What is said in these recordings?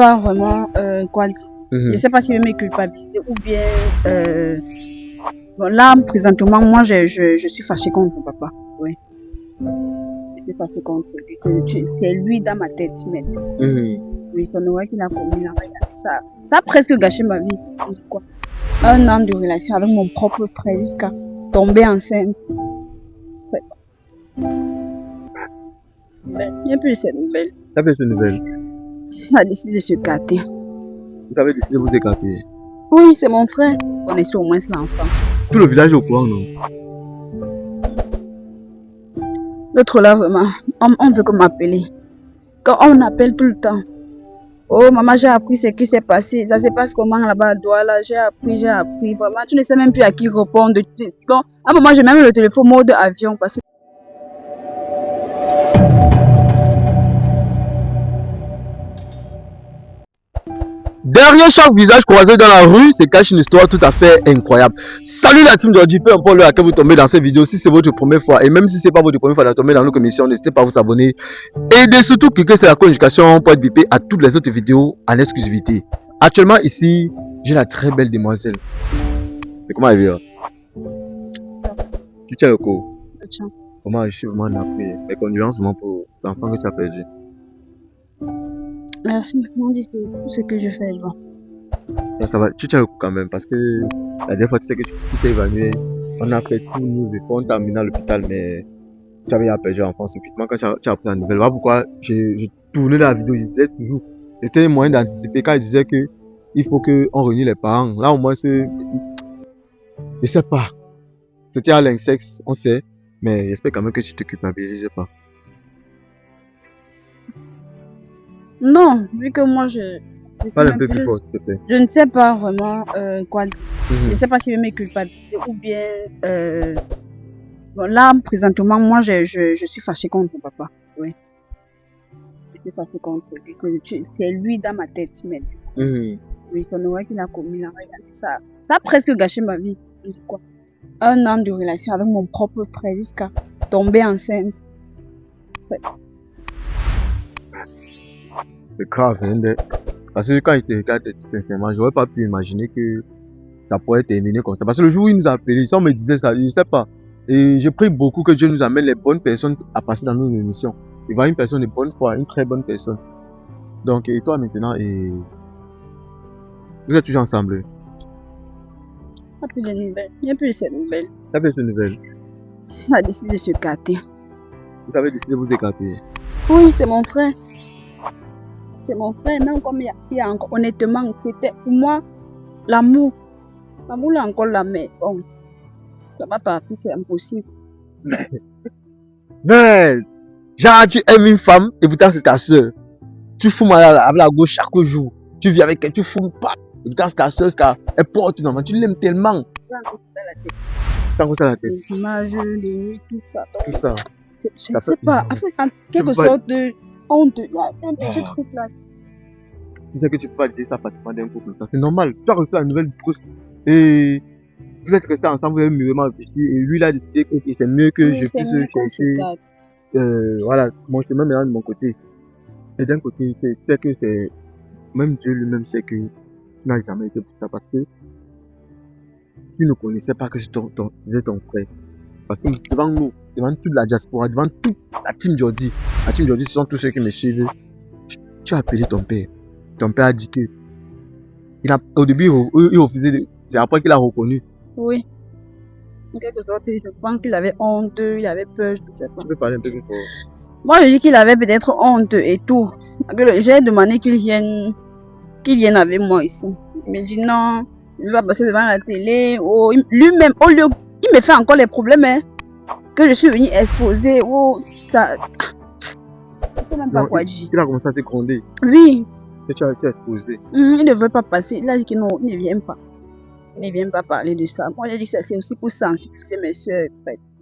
Pas vraiment quoi dire. Je ne sais pas si je vais me culpabiliser ou bien. Bon, là, présentement, moi, je suis fâchée contre mon papa. Oui. Je suis fâchée contre lui. C'est lui dans ma tête maintenant. Oui, son erreur qu'il a commis là, ça a presque gâché ma vie. Quoi. 1 an de relation avec mon propre frère jusqu'à tomber enceinte. Ouais. Il n'y a plus de ces nouvelles. Il n'y a plus de ces nouvelles. On a décidé de se gâter. Vous avez décidé de vous écarter? Oui, c'est mon frère. On est au moins l'enfant. Tout le village est au courant, non? L'autre là, vraiment, on veut que m'appeler. Quand on appelle tout le temps. Oh, maman, j'ai appris ce qui s'est passé. Ça se passe comment là-bas à Douala? J'ai appris. Vraiment, tu ne sais même plus à qui répondre. Donc, à un moment, j'ai même le téléphone mode avion parce que. Derrière chaque visage croisé dans la rue se cache une histoire tout à fait incroyable. Salut la team Jordi, peu importe l'heure à laquelle vous tombez dans cette vidéo, si c'est votre première fois et même si c'est pas votre première fois de tomber dans nos émissions, n'hésitez pas à vous abonner et de surtout cliquer sur la notification pour être bipé à toutes les autres vidéos en exclusivité. Actuellement ici, j'ai la très belle demoiselle. C'est comment elle vient? Tu tiens le coup? Comment je suis vraiment navré. Mes condoléances vraiment pour l'enfant que tu as perdu. Merci, on dit que tout ce que je fais est bon. Ça va, tu tiens le coup quand même parce que la dernière fois tu sais que tu t'es évanoui, on a fait tous nos efforts, on t'a amené à l'hôpital mais tu avais perdu l'enfant subitement quand tu as appris la nouvelle. Voilà pourquoi j'ai tourné la vidéo, je disais toujours, c'était un moyen d'anticiper quand il disait que il faut qu'on réunisse les parents. Là au moins c'est, je sais pas, c'était à l'insexe, on sait, mais j'espère quand même que tu te culpabilises pas. Non, vu que moi je Parle un peu plus fort, s'il te plaît. Je ne sais pas vraiment quoi dire. Je ne sais pas si je vais me culpabiliser ou bien. Bon, là, présentement, moi, je suis fâchée contre mon papa. Oui. Je suis fâchée contre lui. C'est lui dans ma tête maintenant. Oui, son erreur qu'il a commis là, ça a presque gâché ma vie. Quoi. 1 an de relation avec mon propre frère jusqu'à tomber enceinte. Ouais. C'est grave, hein, parce que quand il te regarde, sincèrement, j'aurais pas pu imaginer que ça pourrait terminer comme ça. Parce que le jour où il nous a appelé, ça on me disait ça, je sais pas. Et je prie beaucoup que Dieu nous amène les bonnes personnes à passer dans nos émissions. Il va une personne de bonne foi, une très bonne personne. Donc, et toi maintenant, et vous êtes toujours ensemble? Il n'y a plus de nouvelles. Il n'y a plus de ces nouvelles. Il n'y a plus de ces nouvelles. On a décidé de se gâter. Vous avez décidé de vous écarter? Oui, c'est mon frère. C'est mon frère, même comme il y a encore, honnêtement, c'était pour moi l'amour. L'amour est encore là, mais bon, ça va partir, c'est impossible. Mais, genre, tu aimes une femme et pourtant c'est ta soeur. Tu fous mal avec la gauche chaque jour. Tu vis avec elle, tu fous pas. Et pourtant c'est ta soeur, elle porte normalement. Tu l'aimes tellement. T'as quoi ça la tête? Les images, les nuits, tout ça. Tout ça. Je ne sais pas, en quelque sorte de honte, il y a un petit truc là. Tu sais que tu peux pas dire ça pratiquement d'un couple. C'est normal. Tu as reçu la nouvelle brusque et vous êtes restés ensemble, vous avez mûrement réfléchi et lui il a décidé que c'est mieux que je puisse chercher. Voilà, mon chemin maintenant de mon côté. Et d'un côté, tu sais que c'est. Même Dieu lui-même sait que tu n'as jamais été pour ça parce que tu ne connaissais pas que c'était ton frère. Parce que devant nous, devant toute la diaspora, devant toute la team Jordi, ce sont tous ceux qui me suivent. Tu as appelé ton père. Ton père a dit que. Au début, il refusait. C'est après qu'il a reconnu. Oui. En quelque sorte, je pense qu'il avait honte, il avait peur, je ne sais pas. Tu peux parler un peu plus fort. Moi, je dis qu'il avait peut-être honte et tout. J'ai demandé qu'il vienne avec moi ici. Il me dit non, il va passer devant la télé. Oh, lui-même, il me fait encore les problèmes hein, que je suis venue exposer. Oh, ça. Je ne sais même pas quoi dire. Il a commencé à te gronder. Oui. Que tu as exposé. Il ne veut pas passer. Il a dit que non, il ne vient pas. Il ne vient pas parler de ça. Moi, j'ai dit que c'est aussi pour sensibiliser mes soeurs.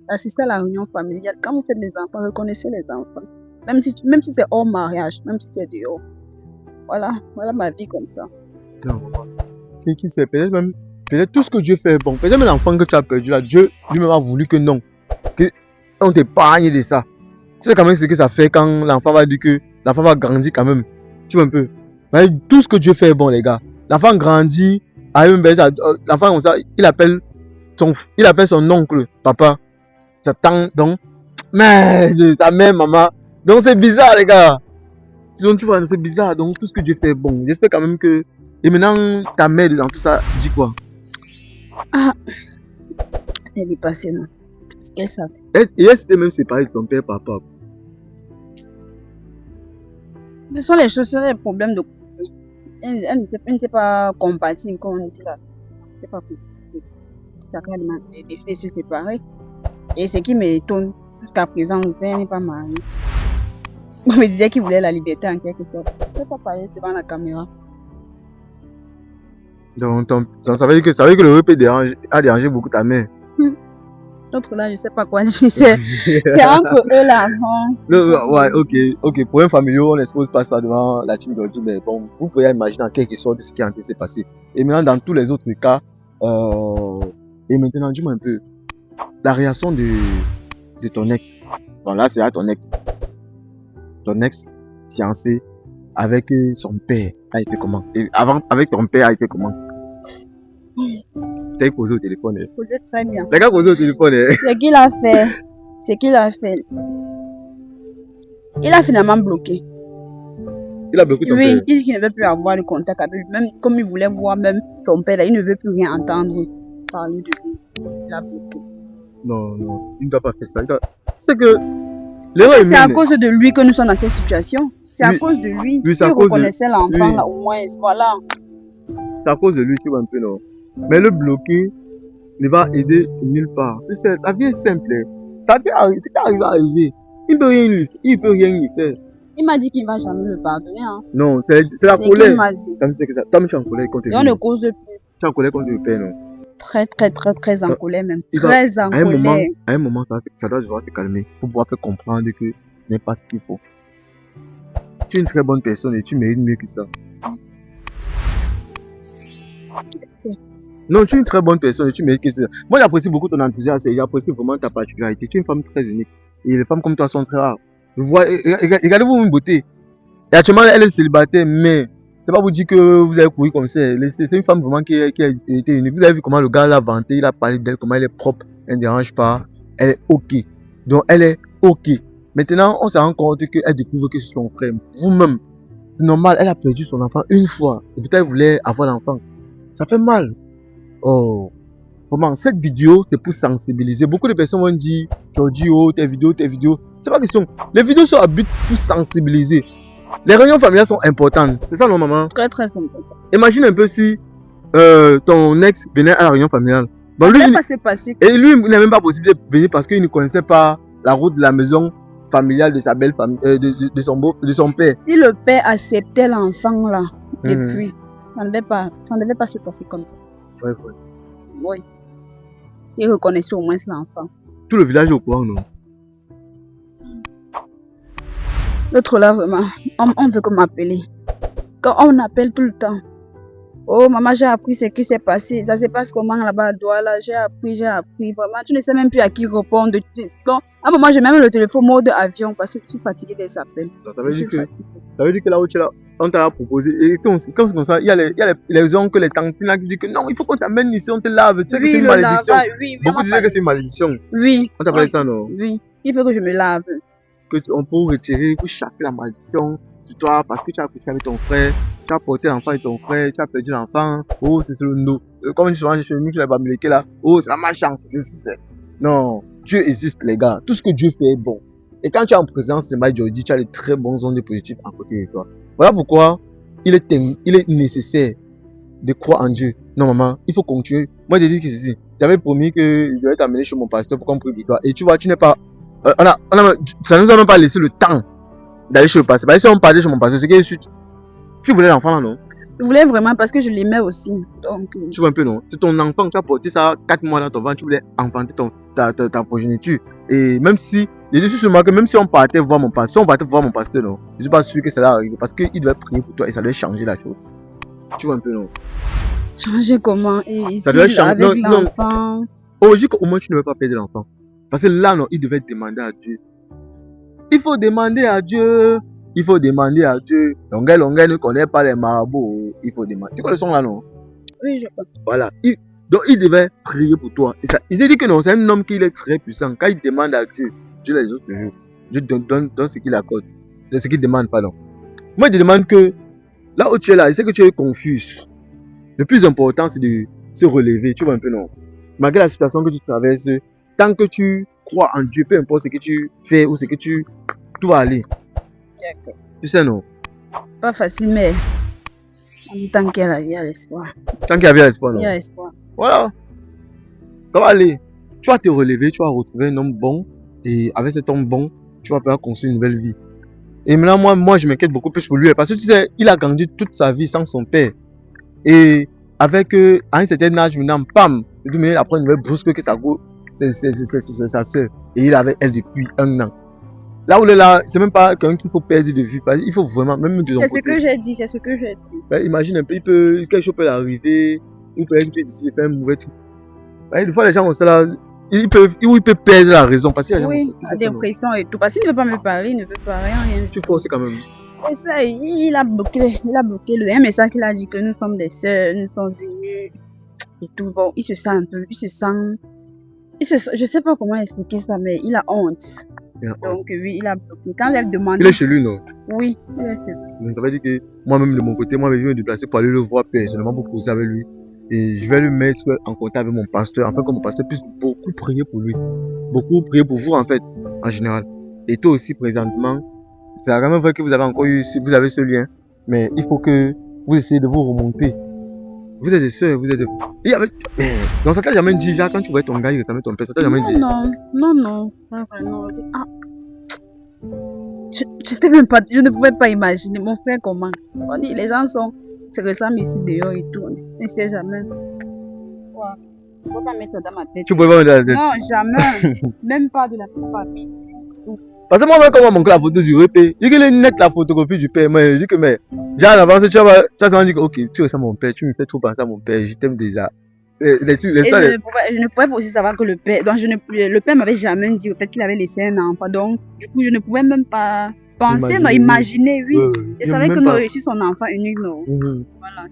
Assister à la réunion familiale. Quand vous faites des enfants, reconnaissez les enfants. Même si c'est hors mariage, même si tu es dehors. Voilà ma vie comme ça. Non, qui sait, peut-être tout ce que Dieu fait, bon, peut-être même l'enfant que tu as perdu là, Dieu lui-même a voulu que non. Qu'on t'épargne de ça. Tu sais quand même ce que ça fait quand l'enfant va dire que l'enfant va grandir quand même. Tu vois un peu. Tout ce que Dieu fait est bon, les gars. L'enfant grandit, l'enfant comme ça, il appelle son oncle, papa, sa tante, donc, mais sa mère, maman. Donc c'est bizarre, les gars. Sinon, tu vois, c'est bizarre. Donc tout ce que Dieu fait est bon. J'espère quand même que. Et maintenant, ta mère dans tout ça dit quoi? Ah, elle est passée, non? Parce qu'elle savait. Et elle s'était même séparée de ton père, papa. Ce sont les choses, les problèmes de. Elle n'était pas compatible, comme on dit là. C'est pas possible. Chacun a décidé de se séparer. Et ce qui m'étonne, jusqu'à présent, mon père n'est pas marié. On me disait qu'il voulait la liberté en quelque sorte. Je ne peux pas parler devant la caméra. Donc, ça veut dire que le repas a dérangé beaucoup ta mère. L'autre là, je ne sais pas quoi dire. C'est entre eux là. Ouais, ok. Pour un familier, on n'expose pas ça devant la team d'aujourd'hui, mais bon, vous pouvez imaginer en quelque sorte ce qui est en train de se passer. Et maintenant, dans tous les autres cas, et maintenant, dis-moi un peu, la réaction de ton ex. Bon, là, c'est à ton ex. Ton ex fiancé avec son père a été comment? Et avant, avec ton père a été comment? T'as posé au téléphone. Posé très bien. Les gars posé au téléphone. Ce qu'il a fait. Il a finalement bloqué. Il a bloqué ton père. Oui, il dit qu'il ne veut plus avoir le contact avec lui. Même comme il voulait voir même son père, là, il ne veut plus rien entendre parler de lui. Il a bloqué. Non, il ne doit pas faire ça. C'est que l'erreur est C'est à cause de lui que nous sommes dans cette situation. C'est à cause de lui. Oui, il reconnaissait l'enfant là, au moins. Voilà. C'est à cause de lui, tu vois un peu, non? Mais le bloquer ne va aider nulle part. La vie est simple. C'est qui arrive à arriver. Il ne peut rien y faire. Il m'a dit qu'il ne va jamais le pardonner. Hein. Non, c'est la colère. Il m'a dit. Toi, tu es en colère contre lui. Et on ne cause plus. Tu es en colère contre le père, non? Très en colère même. Très en colère. À un moment, ça doit devoir se calmer pour pouvoir faire comprendre que ce n'est pas ce qu'il faut. Tu es une très bonne personne et tu mérites mieux que ça. Non, tu es une très bonne personne et tu mérites que ça. Moi, j'apprécie beaucoup ton enthousiasme et j'apprécie vraiment ta particularité. Tu es une femme très unique. Et les femmes comme toi sont très rares. Regardez-vous une beauté. Et actuellement, elle est célibataire, mais c'est pas vous dire que vous avez couru comme ça. C'est une femme vraiment qui a été unique. Vous avez vu comment le gars l'a vanté, il a parlé d'elle, comment elle est propre, elle ne dérange pas, elle est ok. Donc, elle est ok. Maintenant, on se rend compte qu'elle découvre que c'est son frère. Vous-même, c'est normal, elle a perdu son enfant une fois. Et peut-être elle voulait avoir l'enfant. Ça fait mal. Oh. Comment? Cette vidéo, c'est pour sensibiliser. Beaucoup de personnes vont dire, Georgie, oh, tes vidéos. C'est pas question. Les vidéos sont à but pour sensibiliser. Les réunions familiales sont importantes. C'est ça, non, maman? Très, très important. Imagine un peu si ton ex venait à la réunion familiale. Bon, lui, pas se passer. Et lui, il n'a même pas possible de venir parce qu'il ne connaissait pas la route de la maison familiale de sa belle famille, de son père. Si le père acceptait l'enfant là, depuis, ça ne devait pas se passer comme ça. Ouais. Oui. Il reconnaissait au moins l'enfant. Tout le village est au courant, non? L'autre là, vraiment, on veut que m'appeler. Quand on appelle tout le temps. Oh, maman, j'ai appris ce qui s'est passé. Ça se passe comment là-bas à Douala? J'ai appris. Vraiment, tu ne sais même plus à qui répondre. Donc, à un moment, j'ai même le téléphone mode avion parce que je suis fatiguée des appels. Ça veut dire que là où tu es là, on t'a proposé. Et comme c'est comme ça, il y a les oncles, les tantes qui disent que non, il faut qu'on t'amène ici, on te lave. Tu sais que c'est une malédiction. Beaucoup disaient que c'est une malédiction. Oui. On t'appelait ça, non? Oui. Il faut que je me lave. On peut retirer, pour chasser la malédiction sur toi parce que tu as accouché avec ton frère, tu as porté l'enfant avec ton frère, tu as perdu l'enfant. Oh, c'est le no. Comme je dis souvent chez nous, sur les Bamileke là, oh, c'est la malchance. Non, Dieu existe, les gars. Tout ce que Dieu fait est bon. Et quand tu es en présence de Mike Jordi, tu as de très bons ondes positifs à côté de toi. Voilà pourquoi il est nécessaire de croire en Dieu. Non, maman, il faut continuer. Moi, j'ai dit que ceci. J'avais promis que je devais t'amener chez mon pasteur pour qu'on prie pour toi. Et tu vois, tu n'es pas. Ça nous a même pas laissé le temps d'aller chez le pasteur. Si on parlait chez mon pasteur, c'est que tu voulais l'enfant là, non? Je voulais vraiment parce que je l'aimais aussi. Donc, tu vois un peu, non? C'est ton enfant, tu as porté ça 4 mois dans ton ventre, tu voulais enfanter ta progéniture. Et même si, je suis sûrement que même si on partait voir mon pasteur, non, je suis pas sûr que ça allait arriver parce qu'il devait prier pour toi et ça devait changer la chose. Tu vois un peu, non? Changer comment? Et ici, ça devait changer. Avec l'enfant. Aujourd'hui, au moins tu ne veux pas perdre l'enfant. Parce que là, non, il devait demander à Dieu. Il faut demander à Dieu. il faut demander à Dieu. Longuet ne connaît pas les marabouts. Il faut demander. Tu connais le son là, non? Oui, je connais. Voilà. Donc, il devait prier pour toi. Et ça, il te dit que non, c'est un homme qui est très puissant. Quand il demande à Dieu, Dieu les autres jours. Dieu donne ce qu'il accorde. De ce qu'il demande, pardon. Moi, je te demande que là où tu es là, je sais que tu es confus. Le plus important, c'est de se relever. Tu vois un peu, non? Malgré la situation que tu traverses, tant que tu crois en Dieu, peu importe ce que tu fais ou ce que tout va aller. D'accord. Tu sais, non? Pas facile, mais tant qu'il y a la vie, il y a l'espoir. Tant qu'il y a bien l'espoir, non? Il y a l'espoir. Voilà. Ça va aller. Tu vas te relever, tu vas retrouver un homme bon. Et avec cet homme bon, tu vas pouvoir construire une nouvelle vie. Et maintenant, moi, je m'inquiète beaucoup plus pour lui. Parce que tu sais, il a grandi toute sa vie sans son père. Et avec, à un certain âge, maintenant, pam, il apprend une nouvelle brusque que sa soeur. Et il est avec elle depuis 1 an. Là où il est là, c'est même pas quelqu'un qu'il faut perdre de vue. Parce qu'il faut vraiment, même de son côté. C'est ce que j'ai dit. Ben, imagine un peu, quelque chose peut arriver. Il peut être ici, faire un mauvais truc. Ben, des fois, les gens ont ça là. Il peut perdre la raison. Parce que les gens oui, la dépression et tout. Parce qu'il ne veut pas me parler, il ne veut pas rien. Tu forces quand même. Et ça, il a bloqué le dernier message qu'il a dit que nous sommes des sœurs, nous sommes venus et tout. Bon, il se sent un peu, je sais pas comment expliquer ça, mais il a honte. Donc oui, il a bloqué. Quand elle demande... Il est chez lui, non? Oui, il est chez lui. Donc ça veut dire que moi-même de mon côté, je vais me déplacer pour aller le voir personnellement pour causer avec lui. Et je vais le mettre en contact avec mon pasteur, afin que mon pasteur puisse beaucoup prier pour lui. Beaucoup prier pour vous en fait, en général. Et toi aussi présentement, c'est vraiment vrai que vous avez encore eu, vous avez ce lien. Mais il faut que vous essayez de vous remonter. Vous êtes des sœurs, vous êtes des... Donc ça t'a jamais dit, genre, quand tu vois ton gars, il ressemble à ton père, ça t'a jamais dit? Non. Ah. Je ne pouvais pas imaginer mon frère comment. On dit, les gens se ressemblent ici dehors et tout. On ne sait jamais. Ouais. Je ne peux pas mettre dans ma tête. Tu ne peux pas mettre dans la tête? Non, jamais. Même pas de la famille. Parce que moi, quand on montre la photo du repère, il est net la photocopie du père. Moi, je dis que, mais, j'ai en avance, tu vas dire que, ok, tu ressembles à mon père, tu me fais trop penser à mon père, je t'aime déjà. Je ne pouvais pas aussi savoir que le père, donc le père m'avait jamais dit au fait qu'il avait laissé un enfant. Donc, du coup, je ne pouvais même pas penser, imaginer, oui. Je savais que je suis son enfant unique, non. Voilà.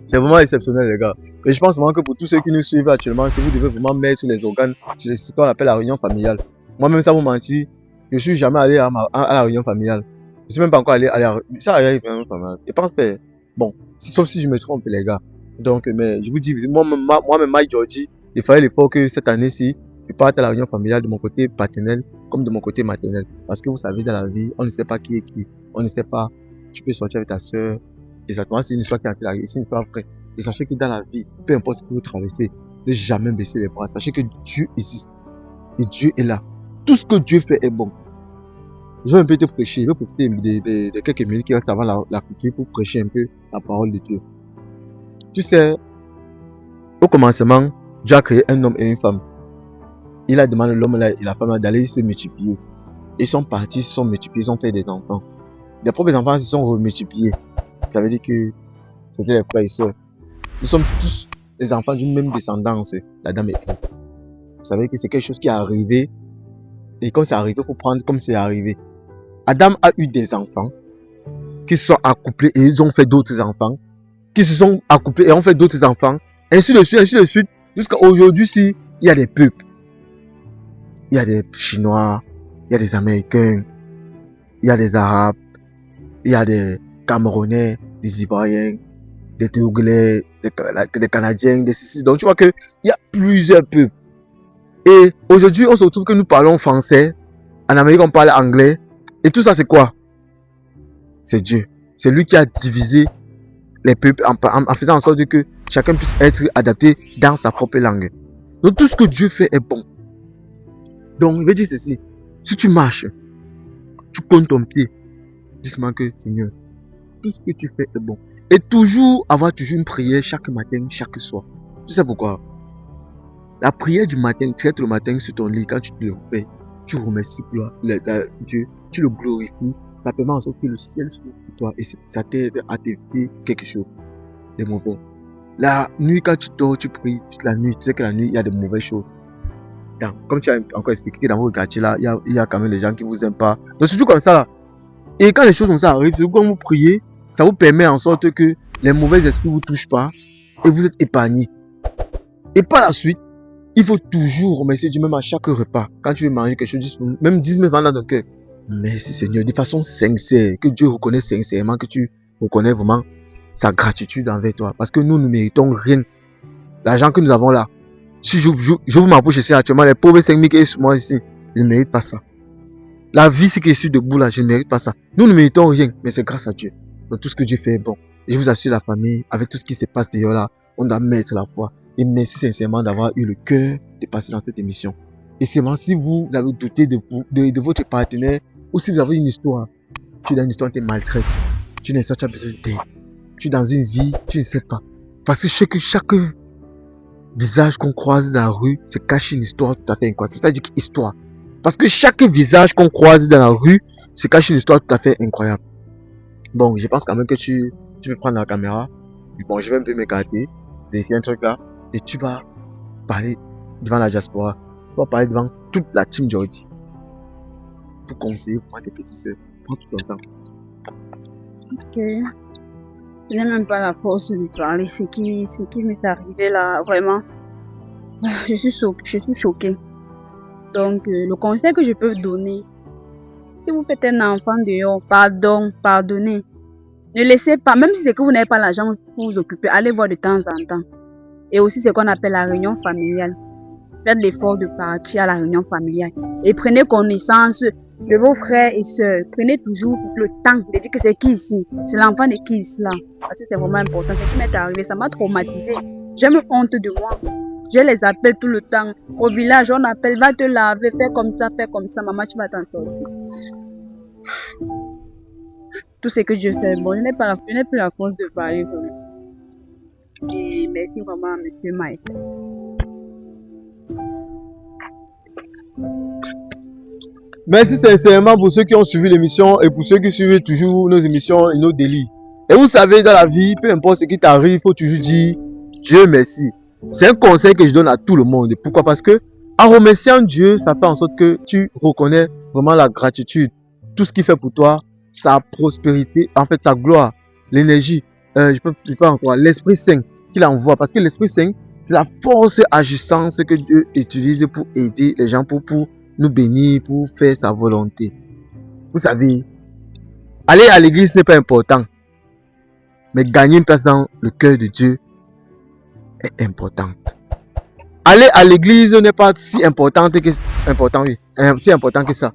C'est vraiment exceptionnel, les gars. Et je pense vraiment que pour tous ceux qui nous suivent actuellement, si vous devez vraiment mettre les organes, c'est ce qu'on appelle la réunion familiale. Moi-même, ça vous mentir, je suis jamais allé à la réunion familiale. Je suis même pas encore allé à la réunion familiale. Je pense pas. Bon, sauf si je me trompe, les gars. Donc, mais je vous dis, moi-même, Mike Georgie, il fallait l'effort que cette année-ci, je parte à la réunion familiale de mon côté paternel comme de mon côté maternel. Parce que vous savez, dans la vie, on ne sait pas qui est qui. On ne sait pas. Tu peux sortir avec ta soeur. Exactement, c'est une histoire qui est arrivée, c'est une histoire vraie. Et sachez que dans la vie, peu importe ce que vous traversez, ne jamais baisser les bras. Sachez que Dieu existe. Et Dieu est là. Tout ce que Dieu fait est bon. Je vais un peu te prêcher. Je vais profiter de quelques minutes qui restent avant la couture pour prêcher un peu la parole de Dieu. Tu sais, au commencement, Dieu a créé un homme et une femme. Il a demandé à l'homme et la femme d'aller se multiplier. Ils sont partis, ils se sont multipliés, ils ont fait des enfants. Les propres enfants se sont remultipliés. Ça veut dire que c'était les frères et sœurs. Nous sommes tous des enfants d'une même descendance, Adam et Ève. Vous savez que c'est quelque chose qui est arrivé. Et quand c'est arrivé, il faut prendre comme c'est arrivé. Adam a eu des enfants qui se sont accouplés et ils ont fait d'autres enfants. Qui se sont accouplés et ont fait d'autres enfants. Ainsi de suite. Jusqu'à aujourd'hui, il y a des peuples. Il y a des Chinois, il y a des Américains, il y a des Arabes, il y a des Camerounais, des Ivoiriens, des Togolais, des Canadiens, des Siciliens. Donc tu vois qu'il y a plusieurs peuples. Et aujourd'hui, on se retrouve que nous parlons français. En Amérique, on parle anglais. Et tout ça, c'est quoi? C'est Dieu. C'est lui qui a divisé les peuples en faisant en sorte que chacun puisse être adapté dans sa propre langue. Donc tout ce que Dieu fait est bon. Donc il veut dire ceci. Si tu marches, tu comptes ton pied. Dis-moi que Seigneur, tout ce que tu fais est bon. Et avoir une prière chaque matin, chaque soir. Tu sais pourquoi? La prière du matin, tu es le matin sur ton lit, quand tu te réveilles, tu remercies Dieu, tu le glorifies. Ça permet en sorte que le ciel s'ouvre pour toi et ça t'aide à t'éviter quelque chose de mauvais. La nuit, quand tu dors, tu pries toute la nuit. Tu sais que la nuit, il y a de mauvaises choses. Donc, comme tu as encore expliqué que dans votre quartier là, il y a quand même des gens qui vous aiment pas. Donc surtout comme ça là, Et quand les choses comme ça arrivent, c'est quand vous priez, ça vous permet en sorte que les mauvais esprits ne vous touchent pas et vous êtes épargnés. Et par la suite, il faut toujours remercier Dieu, même à chaque repas. Quand tu veux manger quelque chose, même 10 000 dans ton cœur. Merci Seigneur, de façon sincère, que Dieu reconnaît sincèrement, que tu reconnais vraiment sa gratitude envers toi. Parce que nous ne méritons rien. L'argent que nous avons là, si je vous m'approche ici actuellement, les pauvres 5 000 qui sont sur moi ici, je ne mérite pas ça. La vie, c'est qui est sur debout là, je ne mérite pas ça. Nous ne méritons rien, mais c'est grâce à Dieu. Donc tout ce que Dieu fait est bon. Et je vous assure, la famille, avec tout ce qui se passe d'ailleurs là, on doit mettre la foi. Et merci sincèrement d'avoir eu le cœur de passer dans cette émission. Et seulement si vous avez douté de votre partenaire, ou si vous avez une histoire, tu es dans une histoire, tu es maltraité, tu es dans une histoire, tu as besoin d'aide, tu es dans une vie, tu ne sais pas. Parce que chaque visage qu'on croise dans la rue, c'est caché une histoire tout à fait incroyable. C'est ça que je dis histoire. Parce que chaque visage qu'on croise dans la rue, c'est caché une histoire tout à fait incroyable. Bon, je pense quand même que tu peux prendre la caméra. Bon, je vais un peu m'écarter, vérifier un truc là, et tu vas parler devant la diaspora. Tu vas parler devant toute la team Jordi. Pour conseiller pour tes petits soeurs. Prends tout ton temps. Ok. Je n'ai même pas la force de parler. Ce qui m'est arrivé là, vraiment, je suis choquée. Donc, le conseil que je peux donner, si vous faites un enfant dehors, pardonnez. Ne laissez pas, même si c'est que vous n'avez pas l'argent pour vous occuper, allez voir de temps en temps. Et aussi ce qu'on appelle la réunion familiale. Faites l'effort de partir à la réunion familiale. Et prenez connaissance de vos frères et sœurs. Prenez toujours le temps de dire que c'est qui ici. C'est l'enfant de qui ici là. Parce que c'est vraiment important. Ce qui m'est arrivé, ça m'a traumatisé. J'ai même honte de moi. Je les appelle tout le temps. Au village, on appelle, va te laver, fais comme ça. Maman, tu vas t'en sortir. Tout ce que je fais, bon, je n'ai plus la force de parler. Et merci vraiment à M. Mike. Merci sincèrement pour ceux qui ont suivi l'émission et pour ceux qui suivent toujours nos émissions et nos délits. Et vous savez, dans la vie, peu importe ce qui t'arrive, il faut toujours dire Dieu merci. C'est un conseil que je donne à tout le monde. Pourquoi? Parce que en remerciant Dieu, ça fait en sorte que tu reconnais vraiment la gratitude. Tout ce qu'il fait pour toi, sa prospérité, en fait sa gloire, l'énergie, je peux encore, l'Esprit Saint qu'il envoie. Parce que l'Esprit Saint, c'est la force agissante que Dieu utilise pour aider les gens, pour nous bénir, pour faire sa volonté. Vous savez, aller à l'église n'est pas important. Mais gagner une place dans le cœur de Dieu est importante. Aller à l'église n'est pas si important que ça.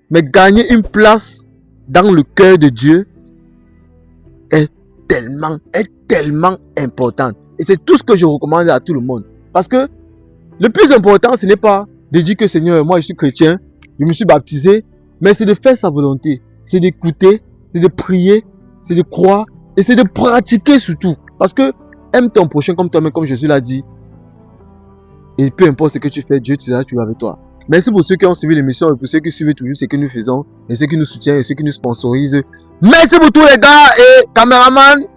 Mais gagner une place dans le cœur de Dieu est tellement importante. Et c'est tout ce que je recommande à tout le monde. Parce que le plus important, ce n'est pas de dire que Seigneur, moi je suis chrétien, je me suis baptisé, mais c'est de faire sa volonté. C'est d'écouter, c'est de prier, c'est de croire et c'est de pratiquer surtout. Parce que aime ton prochain comme toi-même, comme Jésus l'a dit. Et peu importe ce que tu fais, Dieu te sera toujours avec toi. Merci pour ceux qui ont suivi l'émission et pour ceux qui suivent toujours ce que nous faisons et ceux qui nous soutiennent et ceux qui nous sponsorisent. Merci pour tous les gars et caméramans.